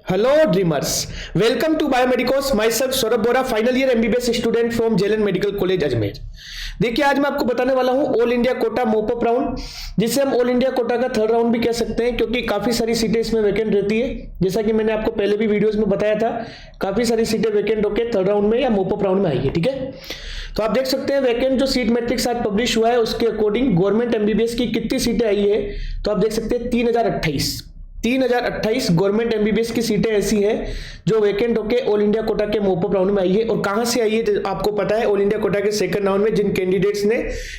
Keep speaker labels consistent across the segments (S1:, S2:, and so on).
S1: Hello dreamers, welcome to Biomedicos. Myself Saurabh Bora, final year MBBS student from JLN medical college Ajmer. देखिए आज मैं आपको बताने वाला हूं all India quota mop-up round, जिसे हम ऑल इंडिया कोटा का थर्ड राउंड भी कह सकते हैं क्योंकि काफी सारी सीटें इसमें वैकेंट रहती है। जैसा कि मैंने आपको पहले भी वीडियोस में बताया था, काफी सारी सीटें वैकेंट होकर थर्ड राउंड में या मोपअप राउंड में आई है। ठीक है, तो आप देख सकते हैं वैकेंट जो सीट मैट्रिक्स आज पब्लिश हुआ है उसके अकॉर्डिंग गवर्नमेंट एमबीबीएस की कितनी सीटें आई है, तो आप देख सकते हैं 3028 गवर्नमेंट एमबीबीएस की सीटें ऐसी हैं जो वैकेंट होके ऑल इंडिया कोटा के मोपअप राउंड में आई है। और कहां से आई है आपको पता है, ऑल इंडिया कोटा के सेकंड राउंड में जिन कैंडिडेट्स ने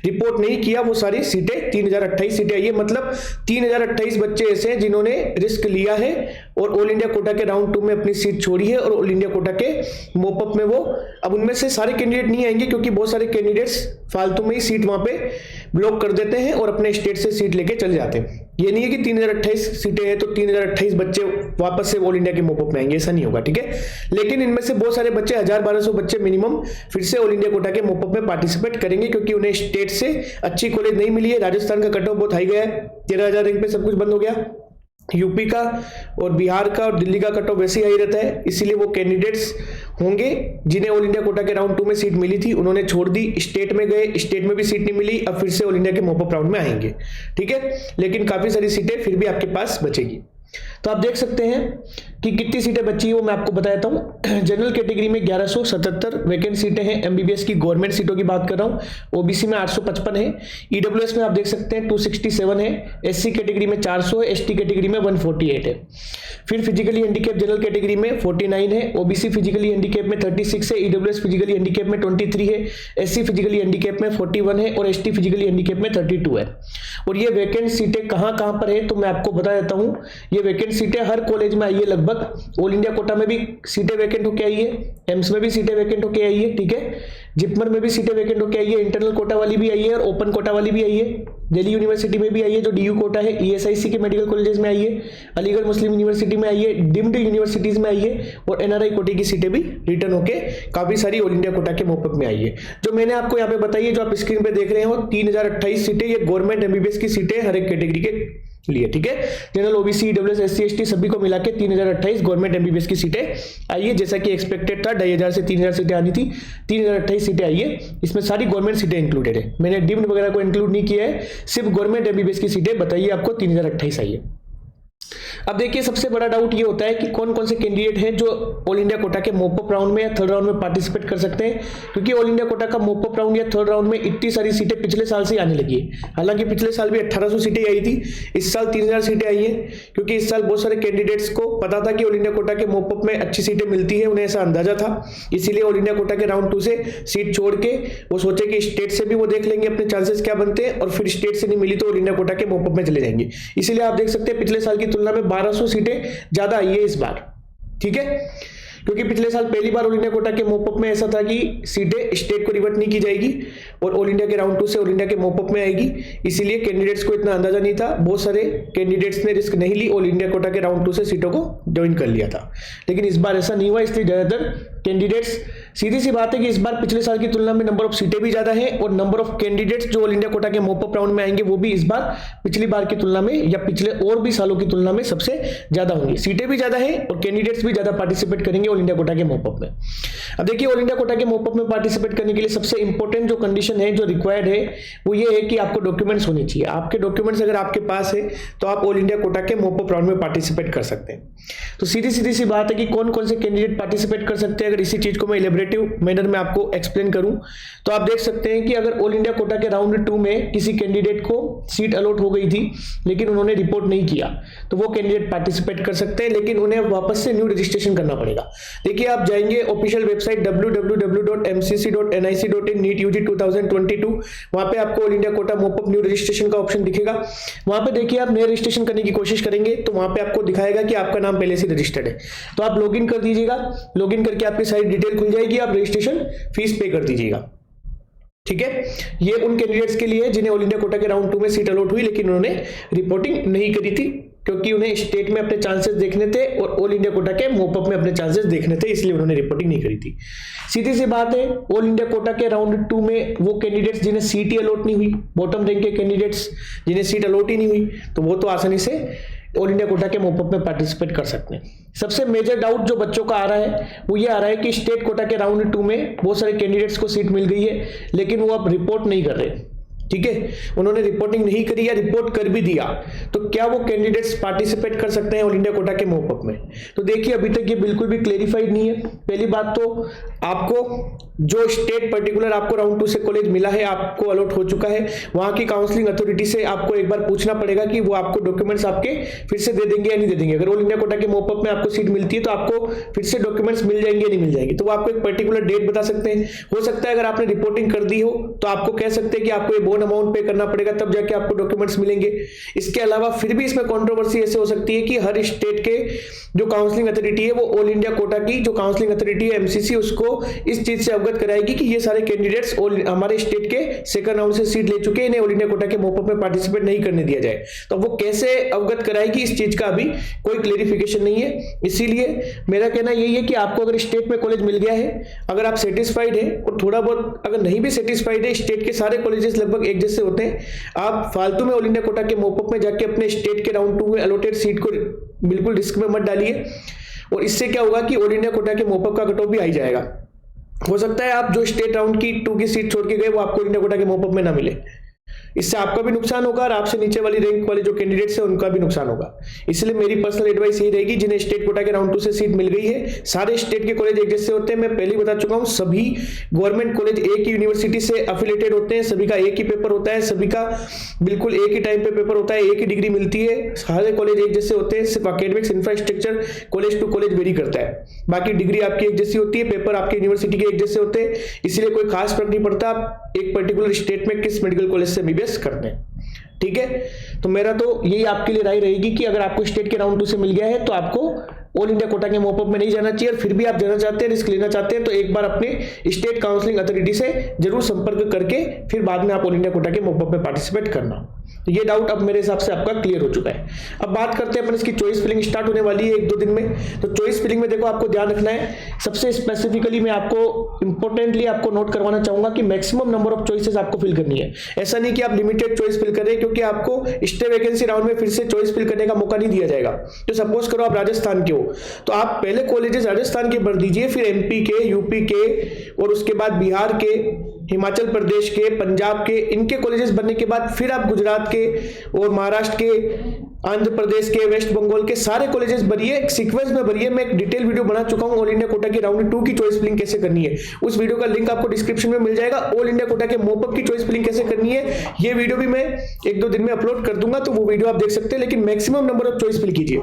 S1: रिपोर्ट नहीं किया वो सारी सीटें 3028 सीटें आई है। मतलब 3028 बच्चे ऐसे हैं जिन्होंने रिस्क लिया है और ऑल इंडिया कोटा के राउंड 2 में अपनी सीट छोड़ी है और ऑल इंडिया कोटा के मोपअप में वो, अब उनमें से सारे कैंडिडेट नहीं आएंगे क्योंकि बहुत सारे कैंडिडेट्स फालतू में ही सीट वहां पे ब्लॉक कर देते हैं और अपने स्टेट से सीट लेके चले जाते हैं। ये नहीं है कि 3028 सीटें हैं तो 3028 बच्चे वापस से ऑल इंडिया के मोपअप में आएंगे, ऐसा नहीं होगा। ठीक है, लेकिन इनमें से बहुत सारे बच्चे 1000-1200 बच्चे मिनिमम फिर से ऑल इंडिया कोटा के मोपअप में पार्टिसिपेट करेंगे क्योंकि उन्हें स्टेट से अच्छी कॉलेज नहीं मिली है। राजस्थान का कट ऑफ बहुत हाई गया है, 13,000 रैंक पे सब कुछ बंद हो गया। यूपी का और बिहार का और दिल्ली का कट ऑफ वैसे ही हाई रहता है, इसीलिए वो कैंडिडेट्स होंगे जिन्हें ऑल इंडिया कोटा के राउंड 2 में सीट मिली थी, उन्होंने छोड़ दी, स्टेट में गए, स्टेट में भी सीट नहीं मिली, अब फिर से ऑल इंडिया के मोपअप राउंड में आएंगे। ठीक है, लेकिन काफी सारी सीटें फिर भी आपके पास बचेगी। तो आप देख सकते हैं कि कितनी सीटें बची है वो मैं आपको बता देता हूं। जनरल कैटेगरी में 1177 वैकेंट सीटें हैं, एमबीबीएस की गवर्नमेंट सीटों की बात कर रहा हूं। ओबीसी में 855 है, ईडब्ल्यूएस में आप देख सकते हैं 267 है, एससी कैटेगरी में 400 है, एसटी कैटेगरी में 148 है। फिर फिजिकली हैंडीकैप जनरल कैटेगरी में 49 है, ओबीसी फिजिकली हैंडीकैप में 36 है, ईडब्ल्यूएस फिजिकली हैंडीकैप में 23 है, एससी फिजिकली हैंडीकैप में 41 है और एसटी फिजिकली हैंडीकैप में 32 है। और ये वैकेंट सीटें कहां कहां पर है तो मैं आपको बता देता हूं। ये वैकेंट सीटें हर कॉलेज में आई है लगभग। ऑल इंडिया कोटा में भी सीटें वैकेंट होकर आई है, एम्स में भी सीटें वैकेंट होकर आई है, ठीक है, जिपमर में भी सीटें वैकेंट होकर आई है, इंटरनल कोटा वाली भी आई है और ओपन कोटा वाली भी आई है, दिल्ली यूनिवर्सिटी में भी आई है जो डीयू कोटा है, ईएसआईसी के मेडिकल कॉलेजेस में आई है, अलीगढ़ मुस्लिम यूनिवर्सिटी में आई है, डिम्ड यूनिवर्सिटीज में आई है और एनआरआई कोटे की सीटें भी रिटर्न होकर काफी सारी ऑल इंडिया कोटा के मोपअप में आई है। जो मैंने आपको यहाँ पे बताई है, जो आप स्क्रीन पे देख रहे हो 3028 सीटें, ये गवर्नमेंट एमबीबीएस की सीटें हर एक कैटेगरी के लिए। ठीक है, general, OBC, EWS, SC, ST सभी को मिला के 3028 गवर्नमेंट एमबीबीएस की सीटें आई है। जैसा कि एक्सपेक्टेड था 2500 से 3000 सीटें आनी थी, 3028 सीटें आई है। इसमें सारी गवर्नमेंट सीटें इंक्लूडेड है, मैंने डिम्ड वगैरह को इंक्लूड नहीं किया है, सिर्फ गवर्नमेंट एमबीबीएस की सीटें बताइए आपको 3028 आई है। अब देखिए सबसे बड़ा डाउट ये होता है कि कौन कौन से कैंडिडेट हैं जो ऑल इंडिया कोटा के मोपअप राउंड में या थर्ड राउंड में पार्टिसिपेट कर सकते हैं, क्योंकि ऑल इंडिया कोटा का मोपअप राउंड या थर्ड राउंड में इतनी सारी सीटें पिछले साल से आने लगी है। हालांकि पिछले साल भी 1800 सीटें आई थी, इस साल 3000 सीटें आई है क्योंकि इस साल बहुत सारे कैंडिडेट्स को पता था कि ऑल इंडिया कोटा के मोपअप में अच्छी सीटें मिलती है, उन्हें ऐसा अंदाजा था, इसीलिए ऑल इंडिया कोटा के राउंड 2 से सीट छोड़ के वो सोचे कि स्टेट से भी वो देख लेंगे अपने चांसेस क्या बनते हैं और फिर स्टेट से नहीं मिली तो ऑल इंडिया कोटा के मोपअप में चले जाएंगे। इसीलिए आप देख सकते हैं पिछले साल की तुलना में 1200 सीटें ज्यादा आई है इस बार। ठीक है, क्योंकि पिछले साल पहली बार ऑल इंडिया कोटा के मोपअप में ऐसा था कि सीटें स्टेट को रिवर्ट नहीं की जाएगी और ऑल इंडिया के राउंड 2 से ऑल इंडिया के मोपअप में आएगी, इसीलिए कैंडिडेट्स को इतना अंदाजा नहीं था। बहुत सारे कैंडिडेट्स ने रिस्क नहीं ली, ऑल इंडिया कोटा के राउंड 2 से सीटों को ज्वाइन कर लिया था, लेकिन इस बार ऐसा नहीं हुआ, इसलिए ज्यादातर कैंडिडेट्स, सीधी सी बात है कि इस बार पिछले साल की तुलना में नंबर ऑफ सीटें भी ज्यादा है और नंबर ऑफ कैंडिडेट्स जो ऑल इंडिया कोटा के मोपअप राउंड में आएंगे वो भी इस बार पिछली बार की तुलना में या पिछले और भी सालों की तुलना में सबसे ज्यादा होंगे। सीटें भी ज्यादा है और कैंडिडेट्स भी ज्यादा पार्टिसिपेट करेंगे ऑल इंडिया कोटा के मोपअप में। अब देखिए ऑल इंडिया कोटा के मोपअप में पार्टिसिपेट करने के लिए सबसे इंपॉर्टेंट जो कंडीशन है, जो रिक्वायर्ड है, वो ये है कि आपको डॉक्यूमेंट्स होने चाहिए। आपके डॉक्यूमेंट्स अगर आपके पास है तो आप ऑल इंडिया कोटा के मोपअप राउंड में पार्टिसिपेट कर सकते हैं। तो सीधी सी बात है कि कौन कौन से कैंडिडेट पार्टिसिपेट कर सकते हैं। अगर इसी चीज को मैं इलेबरेटिव मैनर में आपको एक्सप्लेन करूं तो आप देख सकते हैं कि अगर ऑल इंडिया कोटा के राउंड 2 में किसी कैंडिडेट को सीट अलॉट हो गई थी लेकिन उन्होंने रिपोर्ट नहीं किया तो वो कैंडिडेट पार्टिसिपेट कर सकते हैं, लेकिन उन्हें वापस से न्यू रजिस्ट्रेशन करना पड़ेगा। देखिए आप जाएंगे official website www.mcc.nic.in NEET UG 2022, वहां पे आपको all India quota mop-up new registration का ऑप्शन दिखेगा। वहां पे देखिए आप नया रजिस्ट्रेशन करने की कोशिश करेंगे तो वहां पे आपको दिखाएगा कि आपका नाम पहले से रजिस्टर्ड है, तो आप लॉगिन कर दीजिएगा। लॉगिन करके आपकी सारी डिटेल खुल जाएगी, आप रजिस्ट्रेशन फीस पे कर दीजिएगा। ठीक है, ये उन कैंडिडेट्स के लिए जिन्हें ऑल इंडिया कोटा के राउंड 2 में सीट अलॉट हुई लेकिन उन्होंने रिपोर्टिंग नहीं करी थी क्योंकि उन्हें स्टेट में अपने चांसेस देखने थे और ऑल इंडिया कोटा के मोपअप में अपने चांसेस देखने थे, इसलिए उन्होंने रिपोर्टिंग नहीं करी थी। सीधी सी बात है, ऑल इंडिया कोटा के राउंड 2 में वो कैंडिडेट्स जिन्हें सीट ही अलॉट नहीं हुई, बॉटम रैंक के कैंडिडेट्स जिन्हें सीट अलॉट ही नहीं हुई, तो वो तो आसानी से ऑल इंडिया कोटा के मोपअप में पार्टिसिपेट कर सकते हैं। सबसे मेजर डाउट जो बच्चों का आ रहा है वो ये आ रहा है कि स्टेट कोटा के राउंड 2 में बहुत सारे कैंडिडेट्स को सीट मिल गई है, लेकिन वो अब रिपोर्ट नहीं कर रहे। ठीक है, उन्होंने रिपोर्टिंग नहीं करी या रिपोर्ट कर भी दिया, तो क्या वो कैंडिडेट्स पार्टिसिपेट कर सकते हैं ऑल इंडिया कोटा के मोपअप में? तो देखिए, अभी तक ये बिल्कुल भी क्लेरिफाइड नहीं है। पहली बात तो आपको जो स्टेट पर्टिकुलर आपको राउंड 2 से कॉलेज मिला है, आपको अलॉट हो चुका है, वहां की काउंसलिंग अथॉरिटी से आपको एक बार पूछना पड़ेगा कि वो आपको डॉक्यूमेंट्स आपके फिर से दे देंगे या नहीं दे देंगे। अगर ऑल इंडिया कोटा के मोपअप में आपको सीट मिलती है तो आपको फिर से डॉक्यूमेंट्स मिल जाएंगे या नहीं मिल जाएंगे, तो वो आपको एक पर्टिकुलर डेट बता सकते हैं। हो सकता है अगर आपने रिपोर्टिंग कर दी हो तो आपको कह सकते हैं कि आपको ये बोन अमाउंट पे करना पड़ेगा, तब जाके आपको डॉक्यूमेंट्स मिलेंगे। इसके अलावा फिर भी इसमें कंट्रोवर्सी ऐसे हो सकती है कि हर स्टेट के जो काउंसलिंग अथॉरिटी है वो ऑल इंडिया कोटा की जो काउंसलिंग अथॉरिटी है एमसीसी, उसको इस चीज से अवगत कराएगी कि ये सारे कैंडिडेट्स हमारे स्टेट के सेकंड राउंड से सीट ले चुके हैं, इन्हें ऑल इंडिया कोटा के मोपअप में पार्टिसिपेट नहीं करने दिया जाए। तो वो कैसे अवगत कराएगी, इस चीज का अभी कोई क्लेरिफिकेशन नहीं है। इसीलिए मेरा कहना यही है कि आपको अगर स्टेट में कॉलेज मिल गया है, अगर आप सेटिस्फाइड है, और थोड़ा बहुत अगर नहीं भी सेटिस्फाइड है, स्टेट के सारे कॉलेजेस लगभग एक जैसे होते हैं, आप फालतू में ऑल इंडिया कोटा के मोपअप में जाके अपने स्टेट के राउंड 2 में अलॉटेड सीट को बिल्कुल रिस्क में मत डालिए। और इससे क्या होगा कि ऑल इंडिया कोटा के मोपअप का कट ऑफ भी आ ही जाएगा। हो सकता है आप जो स्टेट राउंड की 2 की सीट छोड़ के गए वो आपको ऑल इंडिया कोटा के मोपअप में ना मिले, इससे आपका भी नुकसान होगा और आपसे नीचे वाली रैंक वाले जो कैंडिडेट्स हैं उनका भी नुकसान होगा। इसलिए मेरी पर्सनल एडवाइस यही रहेगी, जिन्हें स्टेट कोटा के राउंड 2 से सीट मिल गई है, सारे स्टेट के कॉलेज एक जैसे होते हैं। मैं पहले ही बता चुका हूं, सभी गवर्नमेंट कॉलेज एक ही यूनिवर्सिटी से एफिलिएटेड होते हैं, सभी का एक ही पेपर होता है, सभी का बिल्कुल एक ही टाइम पे पेपर होता है, एक ही डिग्री मिलती है, सारे कॉलेज एक जैसे होते हैं। सिर्फ academics infrastructure college to college vary करता है, बाकी डिग्री आपकी एक जैसी होती है, पेपर आपके यूनिवर्सिटी के एक जैसे होते हैं। इसलिए कोई खास फर्क नहीं पड़ता आप एक पर्टिकुलर स्टेट में किस मेडिकल कॉलेज से एमबीबीएस करते हैं। ठीक है, तो मेरा तो यही आपके लिए राय रहेगी कि अगर आपको स्टेट के राउंड 2 से मिल गया है तो आपको ऑल इंडिया कोटा के मोपअप में नहीं जाना चाहिए, और फिर भी आप जाना चाहते हैं, रिस्क लेना चाहते हैं, तो एक बार अपने स्टेट काउंसलिंग अथॉरिटी से जरूर संपर्क करके फिर बाद में आप ऑल इंडिया कोटा के मोपअप में पार्टिसिपेट करना। तो ये डाउट अब मेरे हिसाब से आपका क्लियर हो चुका है। अब बात करते हैं अपन, इसकी चॉइस फिलिंग स्टार्ट होने वाली है 1-2 दिन में। तो चॉइस फिलिंग में देखो, आपको ध्यान रखना है, सबसे स्पेसिफिकली मैं आपको इंपॉर्टेंटली आपको नोट करवाना चाहूंगा कि मैक्सिमम नंबर ऑफ चॉइसेस आपको फिल करनी है। ऐसा नहीं कि आप लिमिटेड चॉइस फिल करें, क्योंकि आपको स्टे वैकेंसी राउंड में फिर से चॉइस फिल करने का मौका नहीं दिया जाएगा। तो सपोज करो आप राजस्थान के हो, तो आप पहले कॉलेजेस राजस्थान के भर दीजिए, फिर एमपी के, यूपी के, और उसके बाद बिहार के, हिमाचल प्रदेश के, पंजाब के, इनके कॉलेजेस बनने के बाद फिर आप गुजरात के और महाराष्ट्र के, आंध्र प्रदेश के, वेस्ट बंगाल के सारे कॉलेजेस भरिए, एक सीक्वेंस में भरिए। मैं एक डिटेल वीडियो बना चुका हूं ऑल इंडिया कोटा की राउंड 2 की चॉइस फिलिंग कैसे करनी है, उस वीडियो का लिंक आपको डिस्क्रिप्शन में मिल जाएगा। ऑल इंडिया कोटा के मोपअप की चॉइस फिलिंग कैसे करनी है, ये वीडियो भी मैं 1-2 दिन में अपलोड कर दूंगा, तो वो वीडियो आप देख सकते हैं। लेकिन maximum number of choice fill कीजिए,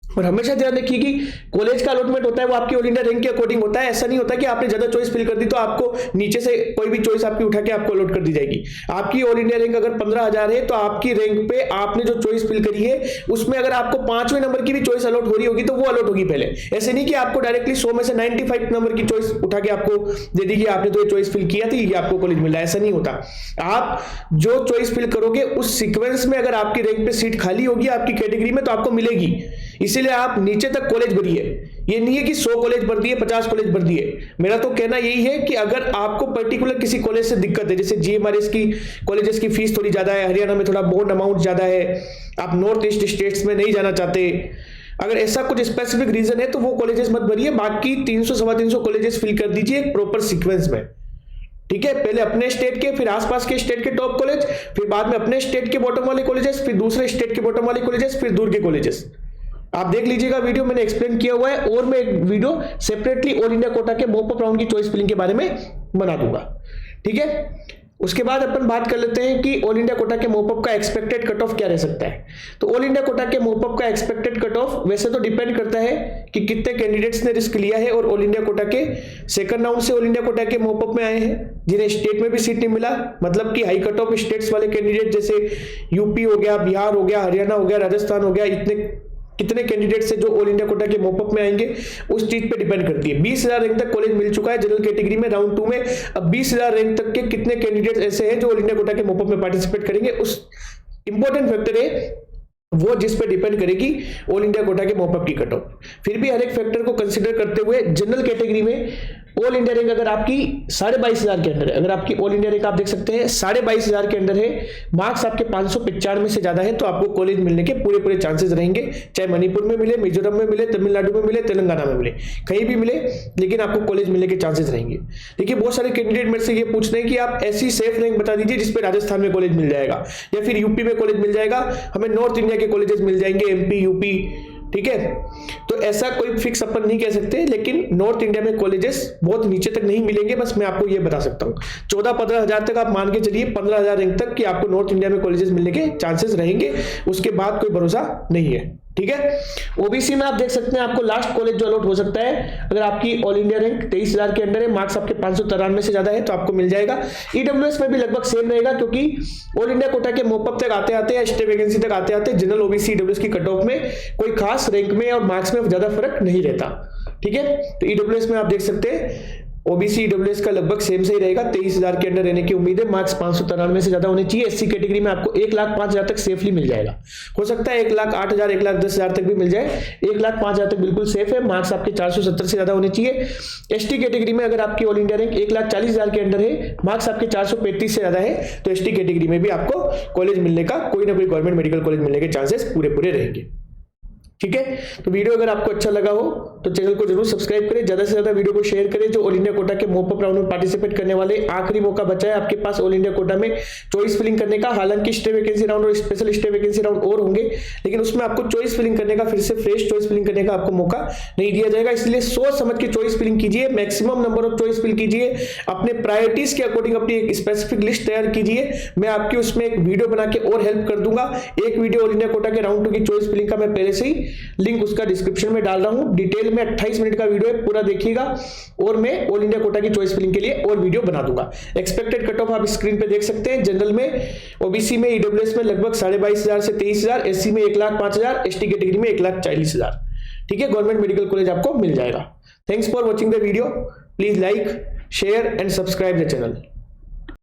S1: और हमेशा ध्यान रखिए कि कॉलेज का अलॉटमेंट होता है वो आपकी ऑल इंडिया रैंक के अकॉर्डिंग होता है। ऐसा नहीं होता कि आपने ज्यादा चॉइस फिल कर दी तो आपको नीचे से कोई भी चॉइस आपकी उठा के आपको अलॉट कर दी जाएगी। आपकी ऑल इंडिया रैंक अगर 15,000 है तो आपकी रैंक पे आपने जो चॉइस फिल करी है उसमें अगर आपको 5वें नंबर की भी चॉइस अलॉट हो रही होगी तो वो अलॉट होगी पहले। ऐसे नहीं कि आपको डायरेक्टली 100 में से 95 नंबर की चॉइस उठा के आपको दे दी कि आपने तो ये चॉइस फिल किया थी, ये आपको कॉलेज मिला, ऐसा नहीं होता। आप जो चॉइस फिल करोगे उस सीक्वेंस में अगर आपकी रैंक पे सीट खाली होगी आपकी कैटेगरी में तो आपको मिलेगी। इसीलिए आप नीचे तक कॉलेज भरिए, ये नहीं है कि 100 कॉलेज भर दिए, 50 कॉलेज भर दिए। मेरा तो कहना यही है कि अगर आपको पर्टिकुलर किसी कॉलेज से दिक्कत है, जैसे जीएमआरएस की कॉलेजेस की फीस थोड़ी ज्यादा है, हरियाणा में थोड़ा बोर्ड अमाउंट ज्यादा है, आप नॉर्थ ईस्ट स्टेट्स में नहीं जाना चाहते, अगर ऐसा कुछ स्पेसिफिक रीजन है तो वो कॉलेजेस मत भरिए। बाकी 300-325 कॉलेजेस फिल कर दीजिए प्रॉपर सीक्वेंस में। ठीक है, पहले अपने स्टेट के, फिर आसपास के स्टेट के टॉप कॉलेज, फिर बाद में अपने स्टेट के बॉटम वाले कॉलेजेस, फिर दूसरे स्टेट के बॉटम वाले कॉलेजेस, फिर दूर के कॉलेजेस। आप देख लीजिएगा वीडियो मैंने एक्सप्लेन किया हुआ है, और मैं एक video separately all India quota के मोपअप राउंड की चॉइस फिलिंग के बारे में बना दूंगा। ठीक है, उसके बाद अपन बात कर लेते हैं कि ऑल इंडिया कोटा के मोपअप का एक्सपेक्टेड कट ऑफ क्या रह सकता है। तो ऑल इंडिया कोटा के मोपअप का एक्सपेक्टेड कट ऑफ वैसे तो डिपेंड करता है कि कितने कैंडिडेट्स ने रिस्क लिया है और ऑल इंडिया कोटा के सेकंड राउंड से ऑल इंडिया कोटा के मोपअप में आए हैं, जिन्हें स्टेट में भी सीट नहीं मिला, मतलब कि हाई कट ऑफ स्टेट्स वाले कैंडिडेट जैसे यूपी हो गया, बिहार हो गया, हरियाणा हो गया, राजस्थान हो गया, कितने कैंडिडेट्स है जो ऑल इंडिया कोटा के मोपअप में आएंगे उस चीज पे डिपेंड करती है। 20,000 रैंक तक कॉलेज मिल चुका है जनरल कैटेगरी में राउंड 2 में। अब 20,000 रैंक तक के कितने कैंडिडेट्स ऐसे हैं जो ऑल इंडिया कोटा के मोपअप में पार्टिसिपेट करेंगे, उस इंपॉर्टेंट फैक्टर है वो, जिस पे डिपेंड करेगी ऑल इंडिया कोटा के मोपअप की कट ऑफ। फिर भी हर एक फैक्टर को कंसीडर करते हुए जनरल कैटेगरी में ऑल इंडिया रैंक अगर आपकी 22,500 के अंदर है, अगर आपकी ऑल इंडिया रैंक आप देख सकते हैं 22,500 के अंदर है, मार्क्स आपके 595 से ज्यादा है, तो आपको कॉलेज मिलने के पूरे चांसेस रहेंगे। चाहे मणिपुर में मिले, मिजोरम में मिले, तमिलनाडु में मिले, तेलंगाना में मिले, कहीं भी मिले, लेकिन आपको कॉलेज मिलने के चांसेस रहेंगे। देखिए बहुत सारे कैंडिडेट मेरे से ये पूछते हैं कि आप ऐसी सेफ रैंक बता दीजिए जिसपे राजस्थान में कॉलेज मिल जाएगा या फिर यूपी में कॉलेज मिल जाएगा, हमें नॉर्थ इंडिया के कॉलेजेस मिल जाएंगे, एमपी, यूपी, ठीक है। तो ऐसा कोई फिक्स अपन नहीं कह सकते, लेकिन नॉर्थ इंडिया में कॉलेजेस बहुत नीचे तक नहीं मिलेंगे, बस मैं आपको ये बता सकता हूँ 14-15 हजार तक आप मान के चलिए, 15,000 रैंक तक कि आपको नॉर्थ इंडिया में कॉलेजेस मिलने के चांसेस रहेंगे, उसके बाद कोई भरोसा नहीं है, ठीक है। ओबीसी में आप देख सकते हैं आपको लास्ट कॉलेज जो अलॉट हो सकता है, अगर आपकी ऑल इंडिया रैंक 23,000 के अंदर है, मार्क्स आपके 593 से ज्यादा है, तो आपको मिल जाएगा। ईडब्ल्यूएस में भी लगभग सेम रहेगा, क्योंकि ऑल इंडिया कोटा के मोपअप तक आते आते या स्टे वैकेंसी तक आते आते जनरल ओबीसी ईडब्ल्यूएस की कट ऑफ में कोई खास रैंक में और मार्क्स में ज्यादा फर्क नहीं रहता, ठीक है। तो ईडब्ल्यूएस में आप देख सकते हैं ओबीसी ईडब्ल्यूएस का लगभग सेम से ही रहेगा, 23,000 के अंदर रहने की उम्मीद है, मार्क्स 593 से ज्यादा होने चाहिए। एससी कैटेगरी में आपको 1,05,000 तक सेफली मिल जाएगा, हो सकता है 1,08,000 1,10,000 तक भी मिल जाए, 1,05,000 तक बिल्कुल सेफ है, मार्क्स आपके 470 से ज्यादा होने चाहिए। एसटी कैटेगरी में अगर आपकी ऑल इंडिया रैंक 1,40,000 के अंदर है, मार्क्स आपके 435 से ज्यादा है, तो एसटी कैटेगरी में भी आपको कॉलेज मिलने का, कोई ना कोई गवर्नमेंट मेडिकल कॉलेज मिलने के चांसेस पूरे रहेंगे, ठीक है। तो वीडियो अगर आपको अच्छा लगा हो तो चैनल को जरूर सब्सक्राइब करें, ज्यादा से ज्यादा वीडियो को शेयर करें। जो ऑल इंडिया कोटा के मॉपअप राउंड में पार्टिसिपेट करने वाले, आखिरी मौका बचा है आपके पास ऑल इंडिया कोटा में चॉइस फिलिंग करने का। हालांकि स्टे वैकेंसी राउंड और स्पेशल स्टे वैकेंसी राउंड और होंगे, लेकिन उसमें आपको चॉइस फिलिंग करने का, फिर से फ्रेश चॉइस फिलिंग करने का आपको मौका नहीं दिया जाएगा, इसलिए सोच समझ के चॉइस फिलिंग कीजिए, maximum number of choice fill कीजिए, अपने प्रायोरिटीज के अकॉर्डिंग अपनी एक स्पेसिफिक लिस्ट तैयार कीजिए। मैं आपकी उसमें एक वीडियो बना के और हेल्प कर दूंगा। एक वीडियो ऑल इंडिया कोटा के राउंड 2 की चॉइस फिलिंग का मैं पहले से ही लिंक उसका डिस्क्रिप्शन में डाल रहा हूं, डिटेल में 28 मिनट का वीडियो है, पूरा देखिएगा, और मैं ऑल इंडिया कोटा की चॉइस फिलिंग के लिए और वीडियो बना दूंगा। एक्सपेक्टेड कट ऑफ आप स्क्रीन पे देख सकते हैं। जनरल में, ओबीसी में, ईडब्ल्यूएस में लगभग 22,500 से 23,000, एससी में 1,05,000, एसटी कैटेगरी में 1,40,000, ठीक है। गवर्नमेंट मेडिकल कॉलेज आपको मिल जाएगा। Thanks for watching the video, please like, share and subscribe the channel.